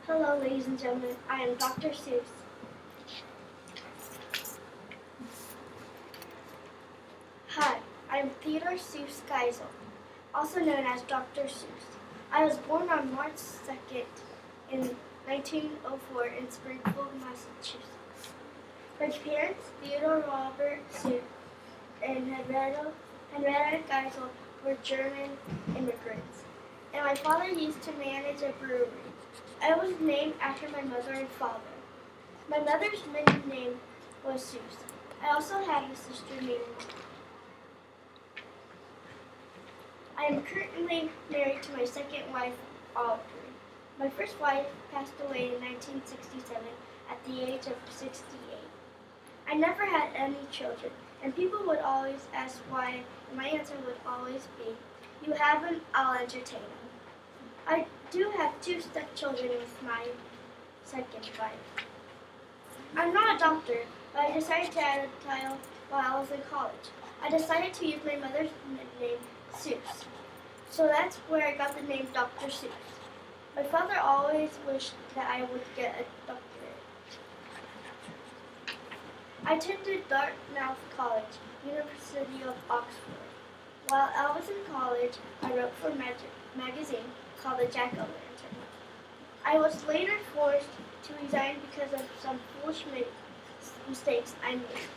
Hello, ladies and gentlemen. I am Dr. Seuss. Hi, I am Theodore Seuss Geisel, also known as Dr. Seuss. I was born on March 2nd in 1904 in Springfield, Massachusetts. My parents, Theodore Robert Seuss and Henrietta Geisel, were German immigrants, and my father used to manage a brewery. I was named after my mother and father. My mother's maiden name was Seuss. I also had a sister named Mary. I am currently married to my second wife, Audrey. My first wife passed away in 1967 at the age of 68. I never had any children, and people would always ask why, and my answer would always be, "You have them, I'll entertain them." I do have 2 stepchildren with my second wife. I'm not a doctor, but I decided to add a title while I was in college. I decided to use my mother's nickname, Seuss. So that's where I got the name Dr. Seuss. My father always wished that I would get a doctorate. I attended Dartmouth College, University of Oxford. While I was in college, I wrote for a magazine called the Jack-O-Lantern. I was later forced to resign because of some foolish mistakes I made.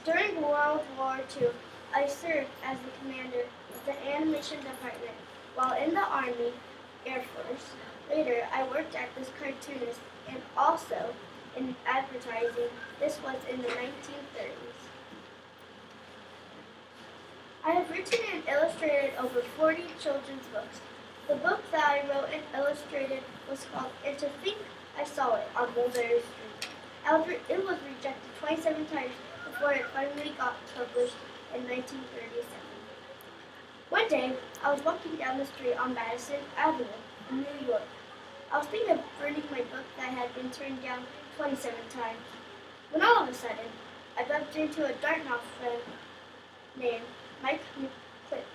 During World War II, I served as the commander of the animation department while in the Army Air Force. Later, I worked as this cartoonist and also in advertising. This was in the 1930s. I have written and illustrated over 40 children's books. The book that I wrote and illustrated was called And to Think I Saw It on Mulberry Street. It was rejected 27 times before it finally got published in 1937. One day, I was walking down the street on Madison Avenue in New York. I was thinking of burning my book that had been turned down 27 times, when all of a sudden, I bumped into a Dartmouth friend named Mike McClick.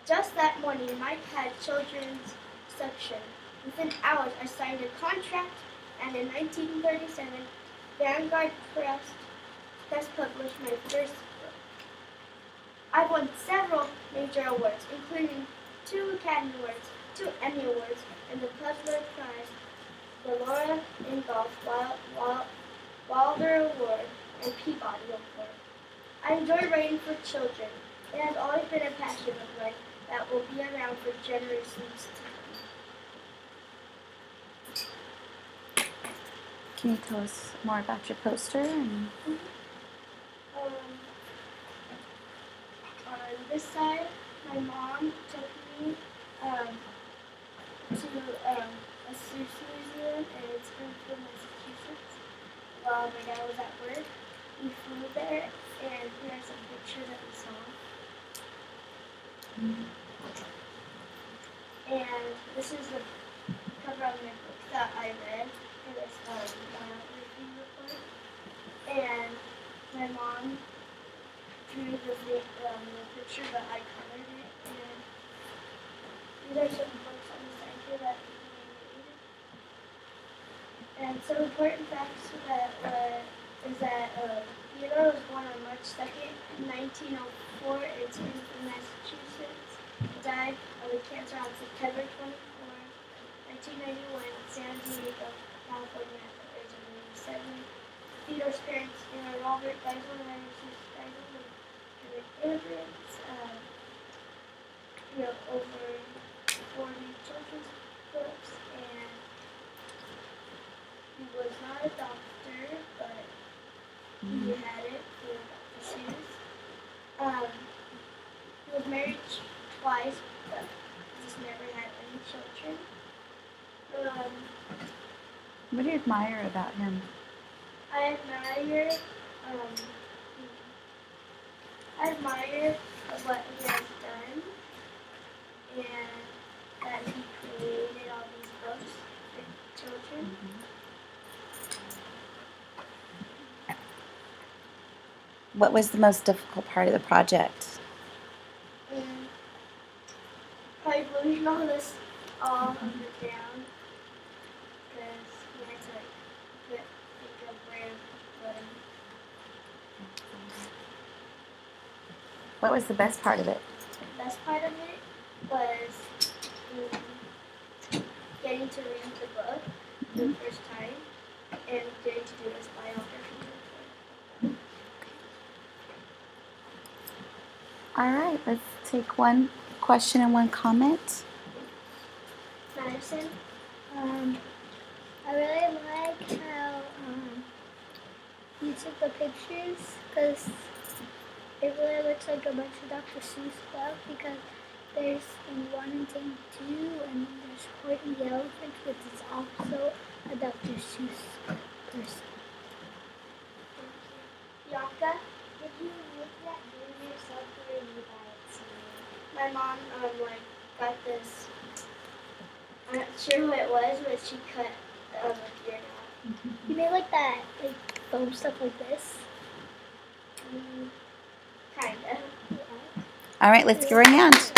Just that morning, Mike had children's section. Within hours, I signed a contract, and in 1937, Vanguard Press published my first book. I've won several major awards, including 2 Academy Awards, 2 Emmy Awards, and the Puzzler Prize, the Laura Ingalls Wilder Award, and Peabody Award. I enjoy writing for children. It has always been a passion of mine that will be around for generations to come. Can you tell us more about your poster? On this side, my mom took me to a Seuss museum in Springfield, Massachusetts, while my dad was at work. We flew there, and here are some pictures that we saw. And this is the cover of my book that I read for this biography report. And my mom drew the picture, but I colored it. And these are some books on the side here that we made. And some important facts is that Theodore was born on March 2nd, 1904 in Springfield, Massachusetts. He died of cancer on September 24, 1991 in San Diego, California at the age of 87. Theodore's parents were Robert Geisel and Mary Seuss Geisel, were immigrants. He wrote over 40 children's books, and he was not a doctor, but he had it for Dr. Seuss. He was married twice, but just never had any children. What do you admire about him? I admire what he has done, and that he created all these books for children. What was the most difficult part of the project? Probably gluing all of it down because we had to like put like a brand button. What was the best part of it? The best part of it was getting to read the book for the first time and getting to do his biography. All right, let's take one question and one comment. Madison, I really like how you took the pictures because it really looks like a bunch of Dr. Seuss stuff because there's in 1 and 2 and there's Courtney the Elephant, which is also a Dr. Seuss person. Yaka, did you make that game yourself or did you buy it somewhere? My mom got this. I'm not sure who it was, but she cut the ear out. You made like that, like foam stuff like this. Kinda. Yeah. All right, let's give her a hand.